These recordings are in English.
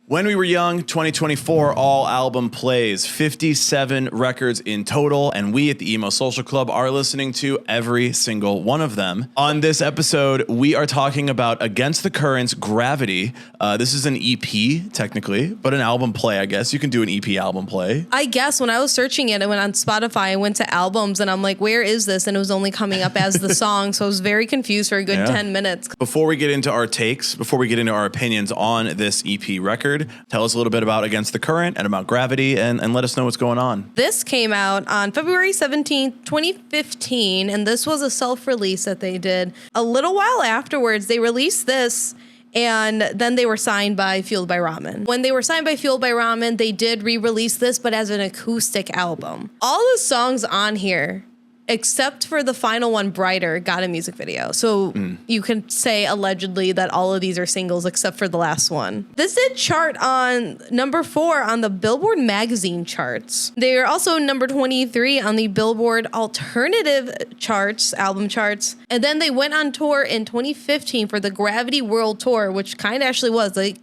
When We Were Young, 2024, all album plays, 57 records in total, and we at the Emo Social Club are listening to every single one of them. On this episode, we are talking about Against the Current's Gravity. This is an EP, technically, but an album play, I guess. You can do an EP album play. I guess when I was searching it, I went on Spotify, I went to albums, and I'm like, where is this? And it was only coming up as the song, so I was very confused for a good 10 minutes. Before we get into our takes, before we get into our opinions on this EP record, tell us a little bit about Against the Current and about Gravity, and let us know what's going on. This came out on February 17th, 2015, and this was a self-release that they did. A little while afterwards, they released this, and then they were signed by Fueled by Ramen. When they were signed by Fueled by Ramen, they did re-release this, but as an acoustic album. All the songs on here, except for the final one, Brighter, got a music video. So you can say allegedly that all of these are singles except for the last one. This did chart on number 4 on the Billboard magazine charts. They are also number 23 on the Billboard alternative charts, album charts. And then they went on tour in 2015 for the Gravity World Tour, which kind of actually was. They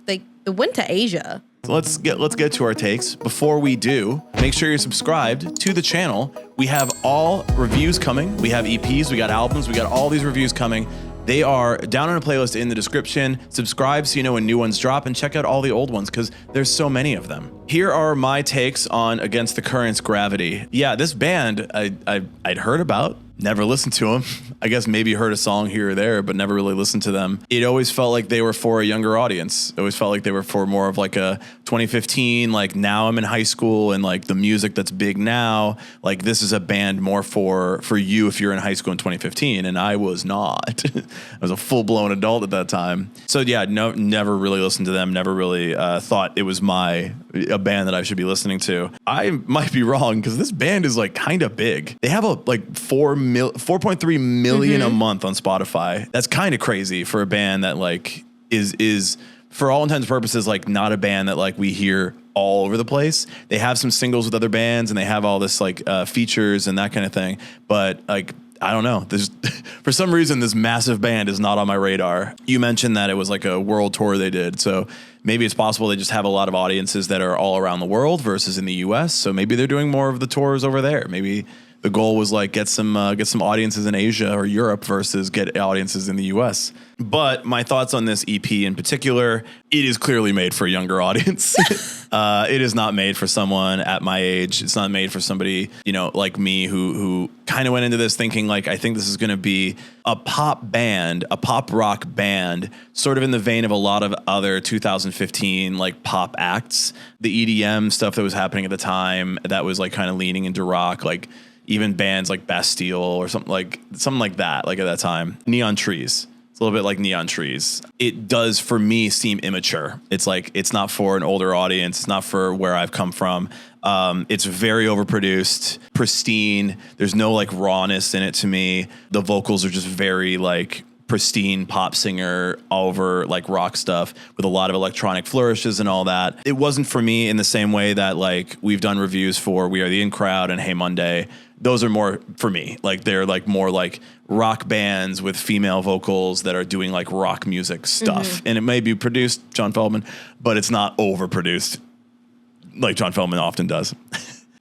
went to Asia. Let's get to our takes. Before we do, make sure you're subscribed to the channel. We have all reviews coming. We have EPs, we got albums, we got all these reviews coming. They are down on a playlist in the description. Subscribe so you know when new ones drop, and check out all the old ones because there's so many of them. Here are my takes on Against the Current's Gravity. Yeah, this band I'd heard about, never listened to them. I guess maybe heard a song here or there, but never really listened to them. It always felt like they were for a younger audience. It always felt like they were for more of like a 2015, like now I'm in high school and like the music that's big now. Like this is a band more for you if you're in high school in 2015, and I was not. I was a full-blown adult at that time. So yeah, never really listened to them. Never really thought it was a band that I should be listening to. I might be wrong because this band is like kind of big. They have 4.3 million a month on Spotify. That's kind of crazy for a band that like is for all intents and purposes like not a band that like we hear all over the place. They have some singles with other bands and they have all this like features and that kind of thing. But like, I don't know. There's for some reason this massive band is not on my radar. You mentioned that it was like a world tour they did. So maybe it's possible they just have a lot of audiences that are all around the world versus in the US. So maybe they're doing more of the tours over there. Maybe the goal was like get some audiences in Asia or Europe versus get audiences in the US. But my thoughts on this EP in particular, it is clearly made for a younger audience. It is not made for someone at my age. It's not made for somebody, like me who kind of went into this thinking like, I think this is going to be a pop band, a pop rock band, sort of in the vein of a lot of other 2015 like pop acts. The EDM stuff that was happening at the time that was like kind of leaning into rock, like even bands like Bastille or something like that, like at that time. Neon Trees. It's a little bit like Neon Trees. It does, for me, seem immature. It's like, it's not for an older audience. It's not for where I've come from. It's very overproduced, pristine. There's no like rawness in it to me. The vocals are just very like pristine pop singer over like rock stuff with a lot of electronic flourishes and all that. It wasn't for me in the same way that like we've done reviews for We Are the In Crowd and Hey Monday. Those are more for me. Like they're like more like rock bands with female vocals that are doing like rock music stuff. And it may be produced John Feldman, but it's not overproduced like John Feldman often does.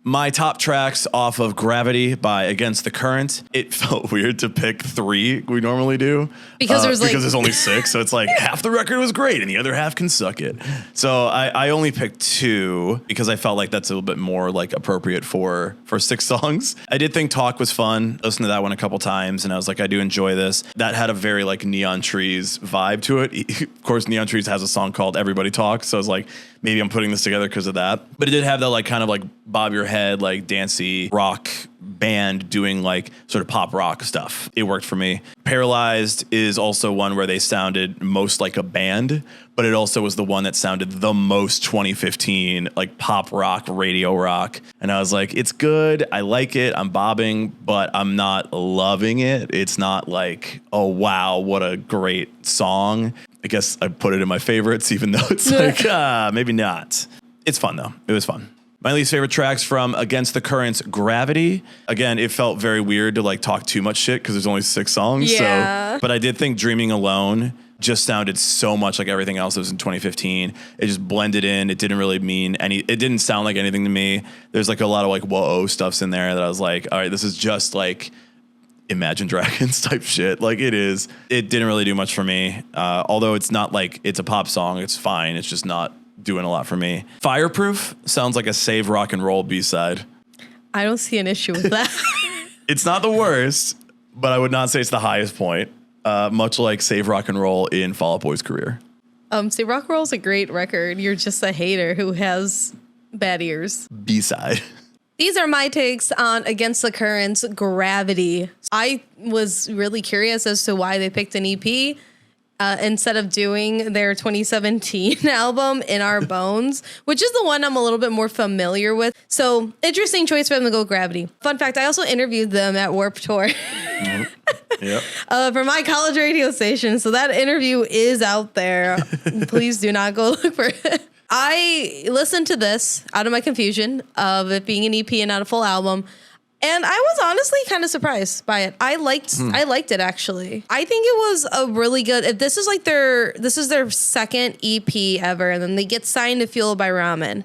My top tracks off of Gravity by Against the Current. It felt weird to pick 3 we normally do. Because there's only 6. So it's like half the record was great and the other half can suck it. So I only picked 2 because I felt like that's a little bit more like appropriate for 6 songs. I did think Talk was fun. Listened to that one a couple times and I was like, I do enjoy this. That had a very like Neon Trees vibe to it. Of course, Neon Trees has a song called Everybody Talks. So I was like, maybe I'm putting this together because of that. But it did have that like kind of like bob your head, like dancey rock band doing like sort of pop rock stuff. It worked for me. Paralyzed is also one where they sounded most like a band, but it also was the one that sounded the most 2015, like pop rock, radio rock. And I was like, it's good. I like it. I'm bobbing, but I'm not loving it. It's not like, oh, wow, what a great song. I guess I put it in my favorites, even though it's like, maybe not. It's fun, though. It was fun. My least favorite tracks from Against the Current's Gravity. Again, it felt very weird to like talk too much shit because there's only 6 songs. Yeah. So, but I did think Dreaming Alone just sounded so much like everything else that was in 2015. It just blended in. It didn't really mean it didn't sound like anything to me. There's like a lot of like whoa stuffs in there that I was like, all right, this is just like Imagine Dragons type shit. Like it is. It didn't really do much for me. Although it's not like it's a pop song. It's fine. It's just not doing a lot for me. Fireproof sounds like a Save Rock and Roll B-side. I don't see an issue with that. It's not the worst, but I would not say it's the highest point. Much like Save Rock and Roll in Fall Out Boy's career. Save Rock and Roll is a great record. You're just a hater who has bad ears. B-side. These are my takes on Against the Current's Gravity. I was really curious as to why they picked an EP instead of doing their 2017 album, In Our Bones, which is the one I'm a little bit more familiar with. So interesting choice for them to go Gravity. Fun fact, I also interviewed them at Warped Tour. Yep. For my college radio station. So that interview is out there. Please do not go look for it. I listened to this out of my confusion of it being an EP and not a full album. And I was honestly kind of surprised by it. I liked it actually. I think it was a really good, if this is like this is their second EP ever, and then they get signed to Fueled by Ramen.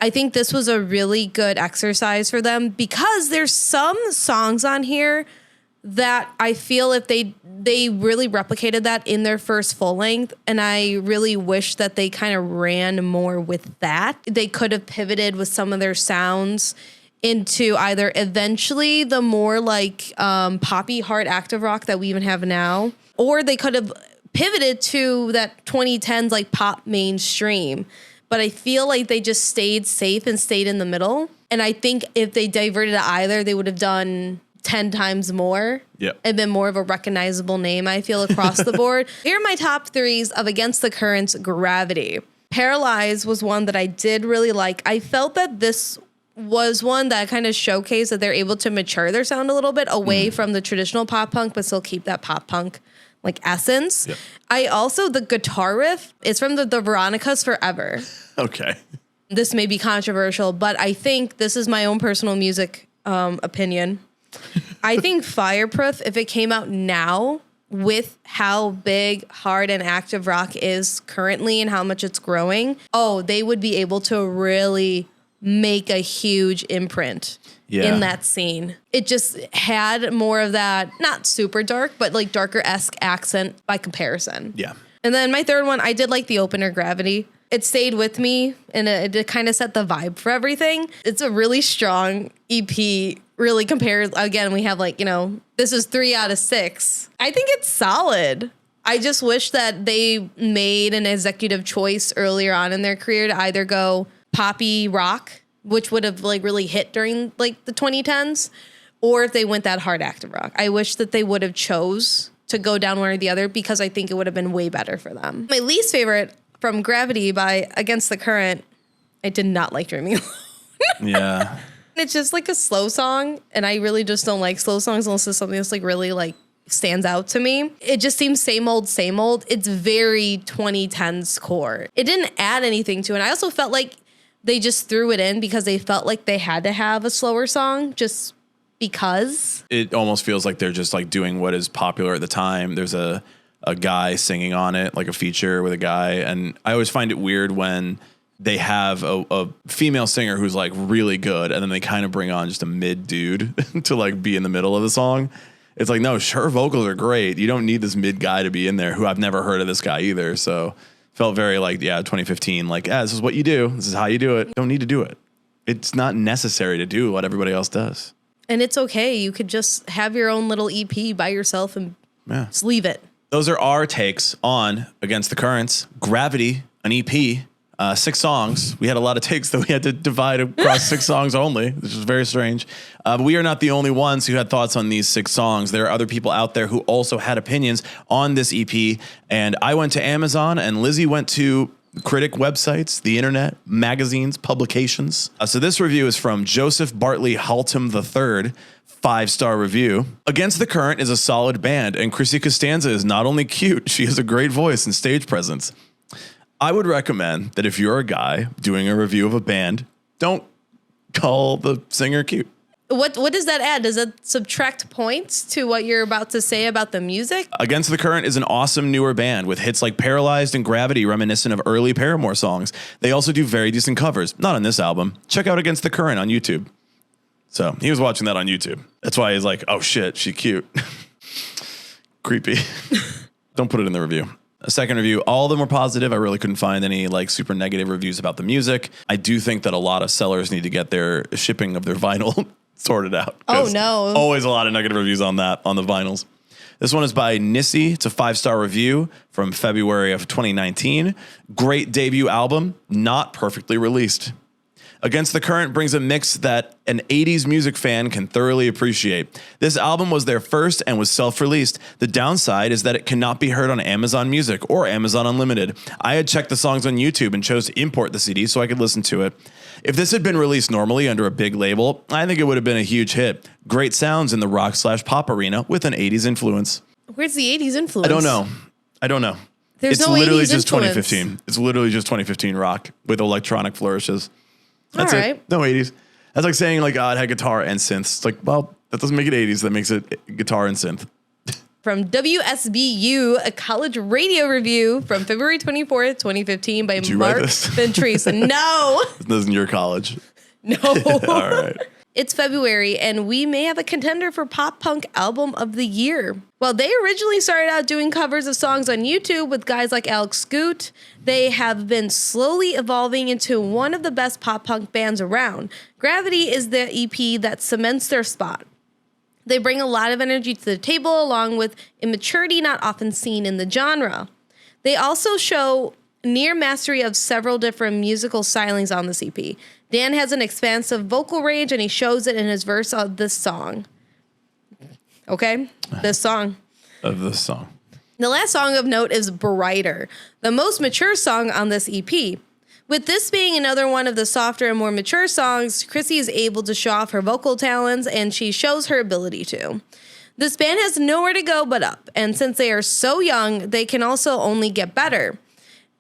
I think this was a really good exercise for them because there's some songs on here that I feel if they really replicated that in their first full length, and I really wish that they kind of ran more with that. They could have pivoted with some of their sounds into either eventually the more like poppy hard active rock that we even have now, or they could have pivoted to that 2010s like pop mainstream. But I feel like they just stayed safe and stayed in the middle. And I think if they diverted to either, they would have done 10 times more. Yep. And been more of a recognizable name, I feel, across the board. Here are my top threes of Against the Current's Gravity. Paralyzed was one that I did really like. I felt that this was one that kind of showcased that they're able to mature their sound a little bit away from the traditional pop punk, but still keep that pop punk like essence. Yep. I also, the guitar riff is from the Veronicas Forever. Okay. This may be controversial, but I think this is my own personal music opinion. I think Fireproof, if it came out now with how big, hard, and active rock is currently and how much it's growing, they would be able to really make a huge imprint in that scene. It just had more of that, not super dark, but like darker-esque accent by comparison. Yeah. And then my third one, I did like the opener, Gravity. It stayed with me and it kind of set the vibe for everything. It's a really strong EP, really compared. Again, we have this is 3 out of 6. I think it's solid. I just wish that they made an executive choice earlier on in their career to either go poppy rock, which would have really hit during the 2010s, or if they went that hard active rock. I wish that they would have chose to go down one or the other because I think it would have been way better for them. My least favorite from Gravity by Against the Current, I did not like Dreaming Alone. Yeah. It's just like a slow song, and I really just don't like slow songs unless it's something that's really stands out to me. It just seems same old, same old. It's very 2010s core. It didn't add anything to it. I also felt like they just threw it in because they felt like they had to have a slower song just because. It almost feels like they're just doing what is popular at the time. There's a guy singing on it, like a feature with a guy. And I always find it weird when they have a female singer who's really good, and then they kind of bring on just a mid dude to be in the middle of the song. It's no, her vocals are great. You don't need this mid guy to be in there, who I've never heard of this guy either. So felt very 2015, this is what you do. This is how you do it. Don't need to do it. It's not necessary to do what everybody else does. And it's okay. You could just have your own little EP by yourself and just leave it. Those are our takes on Against the Currents. Gravity, an EP, 6 songs. We had a lot of takes that we had to divide across 6 songs only, which is very strange. But we are not the only ones who had thoughts on these 6 songs. There are other people out there who also had opinions on this EP. And I went to Amazon, and Lizzie went to critic websites, the internet, magazines, publications. So this review is from Joseph Bartley Haltom III. 5-star review. Against the Current is a solid band, and Chrissy Costanza is not only cute, she has a great voice and stage presence. I would recommend that if you're a guy doing a review of a band, don't call the singer cute. What does that add? Does it subtract points to what you're about to say about the music? Against the Current is an awesome newer band with hits like Paralyzed and Gravity, reminiscent of early Paramore songs. They also do very decent covers. Not on this album. Check out Against the Current on YouTube. So he was watching that on YouTube. That's why he's like, oh shit, she cute. Creepy. Don't put it in the review. A second review, all of them were positive. I really couldn't find any like super negative reviews about the music. I do think that a lot of sellers need to get their shipping of their vinyl sorted out. Oh no. Always a lot of negative reviews on that, on the vinyls. This one is by Nissy. It's a 5-star review from February of 2019. Great debut album, not perfectly released. Against the Current brings a mix that an 80s music fan can thoroughly appreciate. This album was their first and was self-released. The downside is that it cannot be heard on Amazon Music or Amazon Unlimited. I had checked the songs on YouTube and chose to import the CD so I could listen to it. If this had been released normally under a big label, I think it would have been a huge hit. Great sounds in the rock/pop arena with an 80s influence. Where's the 80s influence? I don't know. There's it's no literally 80s just influence. 2015. It's literally just 2015 rock with electronic flourishes. That's All right. it. No 80s. That's like saying like, oh, it had guitar and synths. It's like, well, that doesn't make it 80s. That makes it guitar and synth. From WSBU, a college radio review from February 24th, 2015 by you Mark write this? Ventris. No. This isn't your college. No. All right. It's February, and we may have a contender for Pop Punk Album of the Year. Well, they originally started out doing covers of songs on YouTube with guys like Alex Scoot. They have been slowly evolving into one of the best pop punk bands around. Gravity is the EP that cements their spot. They bring a lot of energy to the table, along with immaturity not often seen in the genre. They also show near mastery of several different musical stylings on this EP. Dan has an expansive vocal range, and he shows it in his verse of this song. Okay? This song. Of this song. The last song of note is Brighter, the most mature song on this EP. With this being another one of the softer and more mature songs, Chrissy is able to show off her vocal talents, and she shows her ability to. This band has nowhere to go but up, and since they are so young, they can also only get better.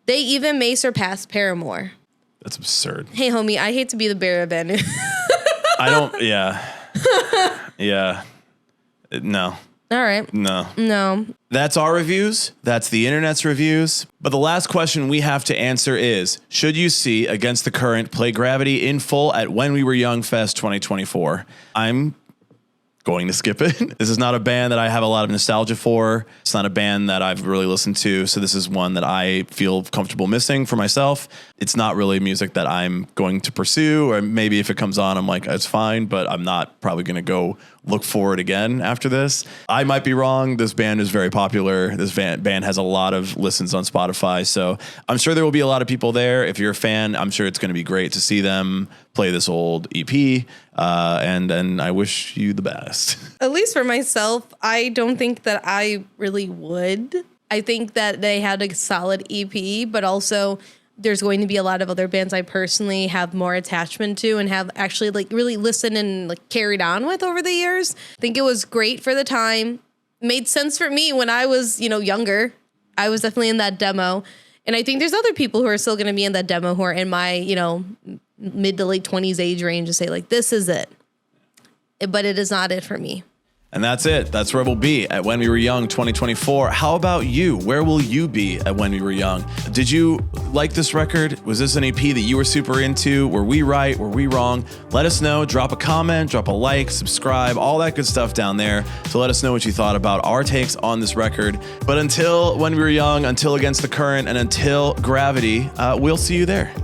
They even may surpass Paramore. That's absurd. Hey, homie, I hate to be the bearer of bad news. I don't, yeah. Yeah. No. All right. No. That's our reviews. That's the internet's reviews. But the last question we have to answer is, should you see Against the Current play Gravity in full at When We Were Young Fest 2024? I'm going to skip it. This is not a band that I have a lot of nostalgia for. It's not a band that I've really listened to. So this is one that I feel comfortable missing for myself. It's not really music that I'm going to pursue, or maybe if it comes on, I'm like, it's fine, but I'm not probably going to go look for it again after this. I might be wrong. This band is very popular. This band has a lot of listens on Spotify. So I'm sure there will be a lot of people there. If you're a fan, I'm sure it's going to be great to see them play this old EP. And I wish you the best. At least for myself, I don't think that I really would. I think that they had a solid EP, but also there's going to be a lot of other bands I personally have more attachment to and have actually like really listened and like carried on with over the years. I think it was great for the time. Made sense for me when I was, younger. I was definitely in that demo. And I think there's other people who are still going to be in that demo who are in my, mid to late 20s age range to say like, this is it. But it is not it for me. And that's it. That's where we'll be at When We Were Young 2024. How about you? Where will you be at When We Were Young? Did you like this record? Was this an EP that you were super into? Were we right? Were we wrong? Let us know. Drop a comment, drop a like, subscribe, all that good stuff down there to let us know what you thought about our takes on this record. But until When We Were Young, until Against the Current, and until Gravity, we'll see you there.